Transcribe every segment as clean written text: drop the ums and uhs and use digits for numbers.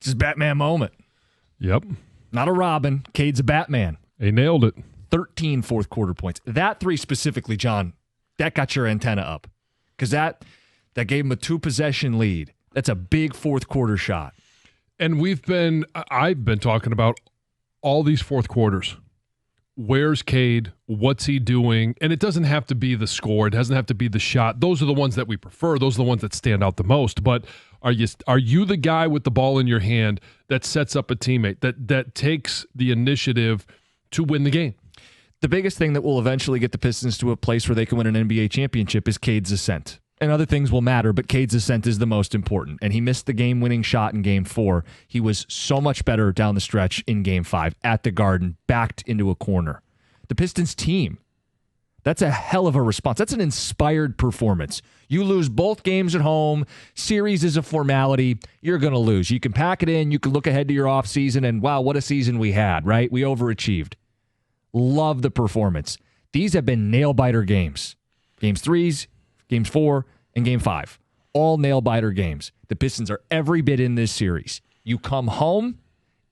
It's his Batman moment. Yep. Not a Robin. Cade's a Batman. He nailed it. 13 fourth quarter points. That three specifically, John, that got your antenna up. Because that gave him a 2-possession lead. That's a big fourth quarter shot. And I've been talking about all these fourth quarters. Where's Cade? What's he doing? And it doesn't have to be the score. It doesn't have to be the shot. Those are the ones that we prefer. Those are the ones that stand out the most. But are you the guy with the ball in your hand that sets up a teammate, that takes the initiative to win the game? The biggest thing that will eventually get the Pistons to a place where they can win an NBA championship is Cade's ascent. And other things will matter, but Cade's ascent is the most important. And he missed the game-winning shot in Game 4. He was so much better down the stretch in Game 5 at the Garden, backed into a corner. The Pistons team, that's a hell of a response. That's an inspired performance. You lose both games at home. Series is a formality. You're going to lose. You can pack it in. You can look ahead to your offseason, and wow, what a season we had, right? We overachieved. Love the performance. These have been nail-biter games. Games 3s, Games 4, and Game 5. All nail-biter games. The Pistons are every bit in this series. You come home,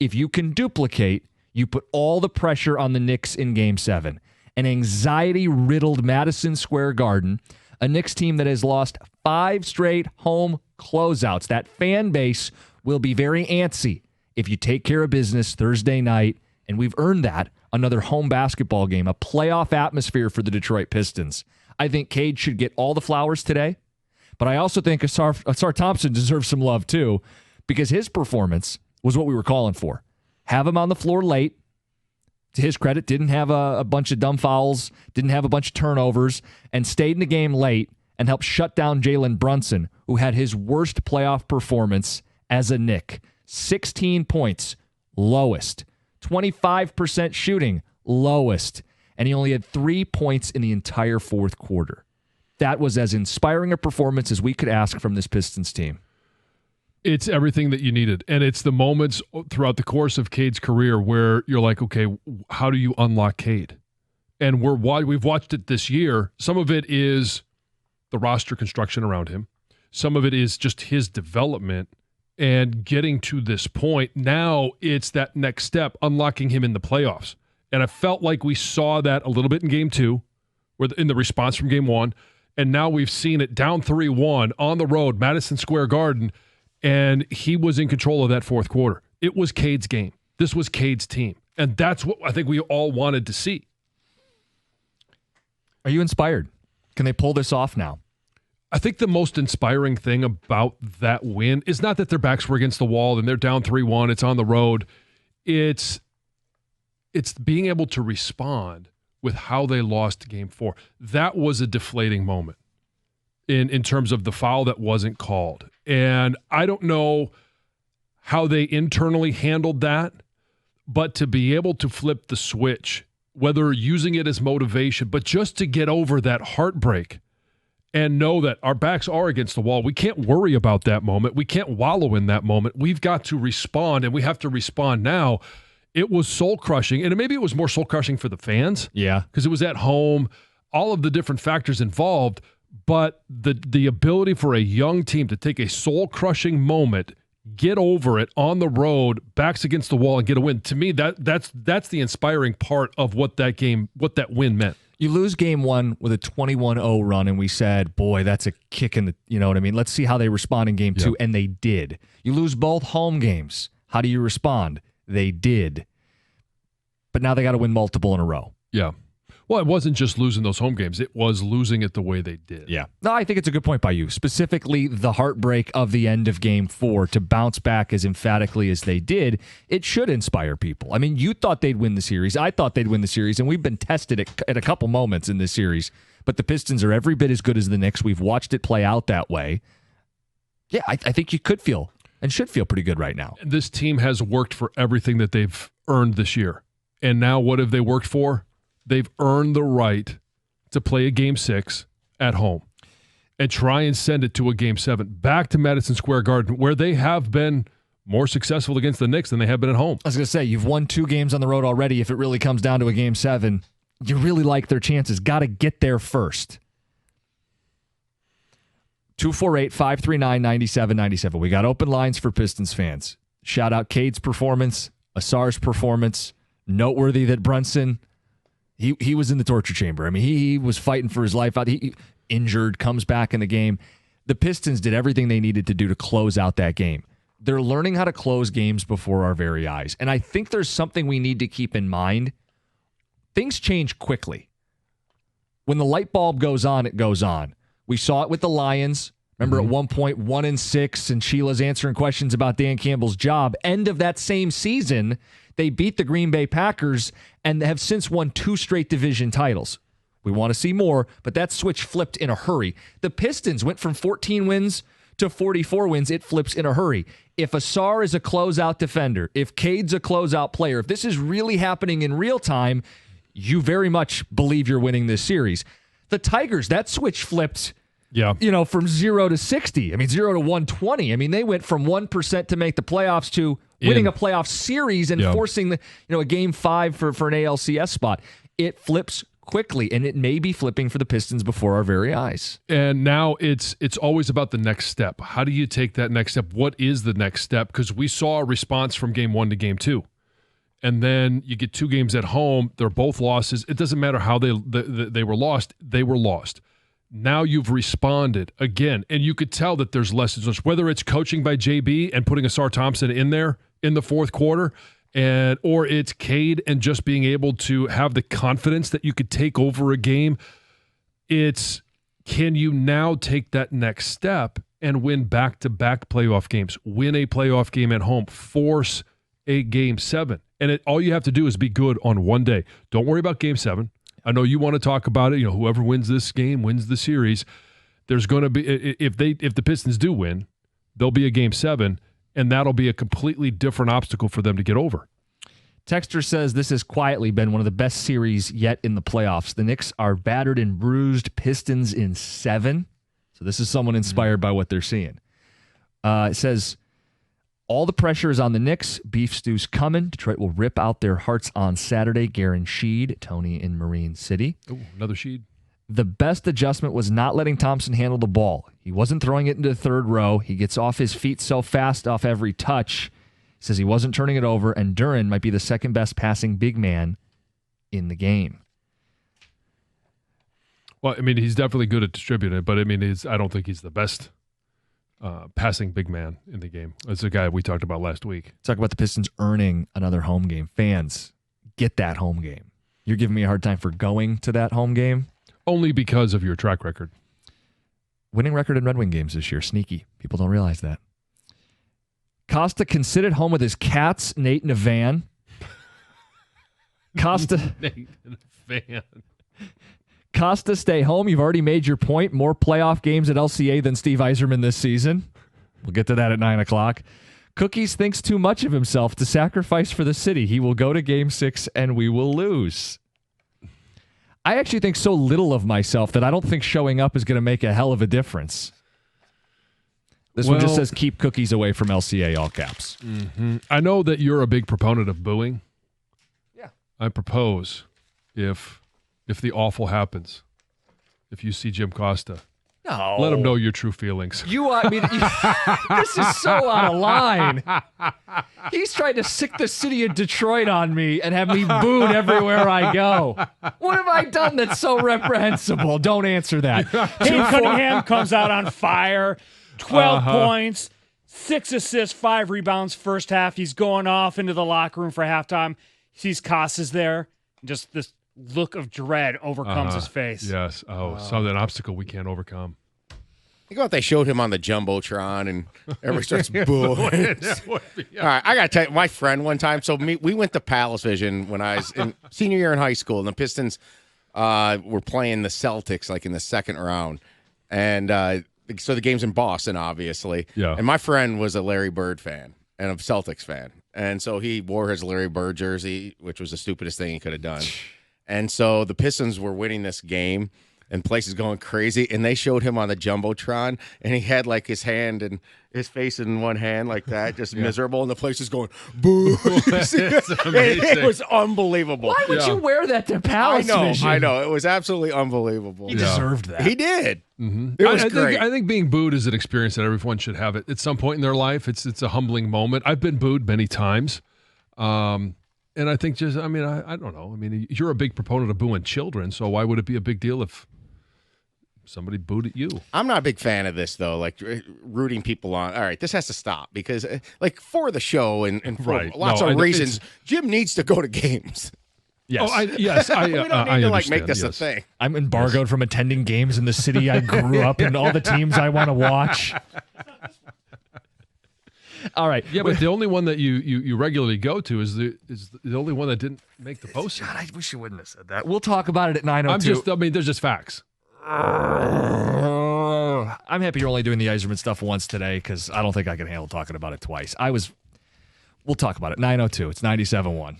if you can duplicate, you put all the pressure on the Knicks in Game 7. An anxiety-riddled Madison Square Garden, a Knicks team that has lost 5 straight home closeouts. That fan base will be very antsy if you take care of business Thursday night, and we've earned that, another home basketball game, a playoff atmosphere for the Detroit Pistons. I think Cade should get all the flowers today, but I also think Asar Thompson deserves some love too, because his performance was what we were calling for. Have him on the floor late. To his credit, didn't have a bunch of dumb fouls, didn't have a bunch of turnovers, and stayed in the game late and helped shut down Jalen Brunson, who had his worst playoff performance as a Knick. 16 points, lowest. 25% shooting, lowest. And he only had 3 points in the entire fourth quarter. That was as inspiring a performance as we could ask from this Pistons team. It's everything that you needed. And it's the moments throughout the course of Cade's career where you're like, okay, how do you unlock Cade? And we've watched it this year. Some of it is the roster construction around him. Some of it is just his development and getting to this point. Now it's that next step, unlocking him in the playoffs. And I felt like we saw that a little bit in Game 2, in the response from Game 1. And now we've seen it down 3-1 on the road, Madison Square Garden. And he was in control of that fourth quarter. It was Cade's game. This was Cade's team. And that's what I think we all wanted to see. Are you inspired? Can they pull this off now? I think the most inspiring thing about that win is not that their backs were against the wall and they're down 3-1. It's on the road. It's being able to respond with how they lost Game 4. That was a deflating moment in terms of the foul that wasn't called. And I don't know how they internally handled that, but to be able to flip the switch, whether using it as motivation, but just to get over that heartbreak and know that our backs are against the wall. We can't worry about that moment. We can't wallow in that moment. We've got to respond, and we have to respond now. It was soul-crushing, and maybe it was more soul-crushing for the fans. Yeah. Because it was at home, all of the different factors involved. But the ability for a young team to take a soul-crushing moment, get over it on the road, backs against the wall, and get a win, to me, that's the inspiring part of what that win meant. You lose Game 1 with a 21-0 run, and we said, boy, that's a kick in the, you know what I mean? Let's see how they respond in Game 2, and they did. You lose both home games. How do you respond? They did. But now they got to win multiple in a row. Yeah. Well, it wasn't just losing those home games. It was losing it the way they did. Yeah. No, I think it's a good point by you. Specifically, the heartbreak of the end of Game 4 to bounce back as emphatically as they did, it should inspire people. I mean, you thought they'd win the series. I thought they'd win the series, and we've been tested at a couple moments in this series. But the Pistons are every bit as good as the Knicks. We've watched it play out that way. Yeah, I think you could feel and should feel pretty good right now. This team has worked for everything that they've earned this year. And now what have they worked for? They've earned the right to play a Game 6 at home and try and send it to a Game 7 back to Madison Square Garden, where they have been more successful against the Knicks than they have been at home. I was going to say, you've won 2 games on the road already. If it really comes down to a Game 7, you really like their chances. Got to get there first. 248-539-9797. We got open lines for Pistons fans. shout out Cade's performance, Asar's performance. Noteworthy that Brunson, he was in the torture chamber. I mean, he was fighting for his life out. He injured, comes back in the game. The Pistons did everything they needed to do to close out that game. They're learning how to close games before our very eyes. And I think there's something we need to keep in mind. Things change quickly. When the light bulb goes on, it goes on. We saw it with the Lions. Remember at one point, 1-6, and Sheila's answering questions about Dan Campbell's job. End of that same season, they beat the Green Bay Packers and have since won 2 straight division titles. We want to see more, but that switch flipped in a hurry. The Pistons went from 14 wins to 44 wins. It flips in a hurry. If Asar is a closeout defender, if Cade's a closeout player, if this is really happening in real time, you very much believe you're winning this series. The Tigers, that switch flipped, from 0 to 60. I mean, 0 to 120. I mean, they went from 1% to make the playoffs to winning a playoff series and forcing a game 5 for an ALCS spot. It flips quickly, and it may be flipping for the Pistons before our very eyes. And now it's always about the next step. How do you take that next step? What is the next step? Because we saw a response from game 1 to game 2. And then you get 2 games at home. They're both losses. It doesn't matter how they were lost. They were lost. Now you've responded again, and you could tell that there's lessons, whether it's coaching by JB and putting Asar Thompson in there in the fourth quarter, or it's Cade and just being able to have the confidence that you could take over a game. It's, can you now take that next step and win back-to-back playoff games, win a playoff game at home, force a game 7? And all you have to do is be good on one day. Don't worry about game 7. I know you want to talk about it. Whoever wins this game wins the series. There's going to be, if the Pistons do win, there'll be a game 7, and that'll be a completely different obstacle for them to get over. Texter says this has quietly been one of the best series yet in the playoffs. The Knicks are battered and bruised, Pistons in 7. So this is someone inspired by what they're seeing. It says, all the pressure is on the Knicks. Beef stew's coming. Detroit will rip out their hearts on Saturday. Garen Sheed, Tony in Marine City. Oh, another Sheed. The best adjustment was not letting Thompson handle the ball. He wasn't throwing it into the third row. He gets off his feet so fast off every touch. He says he wasn't turning it over, and Duren might be the second best passing big man in the game. Well, I mean, he's definitely good at distributing it, but I mean, I don't think he's the best passing big man in the game. That's a guy we talked about last week. Talk about the Pistons earning another home game. Fans, get that home game. You're giving me a hard time for going to that home game? Only because of your track record. Winning record in Red Wing games this year. Sneaky. People don't realize that. Costa can sit at home with his cats, Nate in a van. Costa. Nate in a van. Costa, stay home. You've already made your point. More playoff games at LCA than Steve Yzerman this season. We'll get to that at 9 o'clock. Cookies thinks too much of himself to sacrifice for the city. He will go to game 6 and we will lose. I actually think so little of myself that I don't think showing up is going to make a hell of a difference. This one just says keep Cookies away from LCA, all caps. Mm-hmm. I know that you're a big proponent of booing. Yeah. I propose if the awful happens, if you see Jim Costa, no, let him know your true feelings. This is so out of line. He's trying to sick the city of Detroit on me and have me booed everywhere I go. What have I done that's so reprehensible? Don't answer that. Cade Cunningham comes out on fire, 12 points, 6 assists, 5 rebounds first half. He's going off into the locker room for halftime. He sees Costas there, just this look of dread overcomes his face. Yes. An obstacle we can't overcome. You know what they showed him on the Jumbotron and everybody starts booing. All right, I got to tell you, my friend one time, we went to Palace Vision when I was in senior year in high school, and the Pistons were playing the Celtics like in the second round. And so the game's in Boston, obviously. Yeah. And my friend was a Larry Bird fan and a Celtics fan. And so he wore his Larry Bird jersey, which was the stupidest thing he could have done. And so the Pistons were winning this game, and place is going crazy. And they showed him on the jumbotron, and he had like his hand and his face in one hand like that, just miserable, and the place is going boo. It's amazing. It was unbelievable. Why would you wear that to Palace Vision? I know. It was absolutely unbelievable. He deserved that. He did. Mm-hmm. It was great. I think being booed is an experience that everyone should have at some point in their life. It's a humbling moment. I've been booed many times. And I think I don't know. I mean, you're a big proponent of booing children, so why would it be a big deal if somebody booed at you? I'm not a big fan of this, though, like rooting people on. All right, this has to stop because, like, for the show and for lots of reasons, Jim needs to go to games. Yes. I we don't need to like make this a thing. I'm embargoed from attending games in the city I grew up in, all the teams I want to watch. All right. Yeah, but the only one that you regularly go to is the only one that didn't make the postseason. God, I wish you wouldn't have said that. We'll talk about it at 9:02. There's just facts. I'm happy you're only doing the Yzerman stuff once today because I don't think I can handle talking about it twice. We'll talk about it. 9:02. It's 97.1.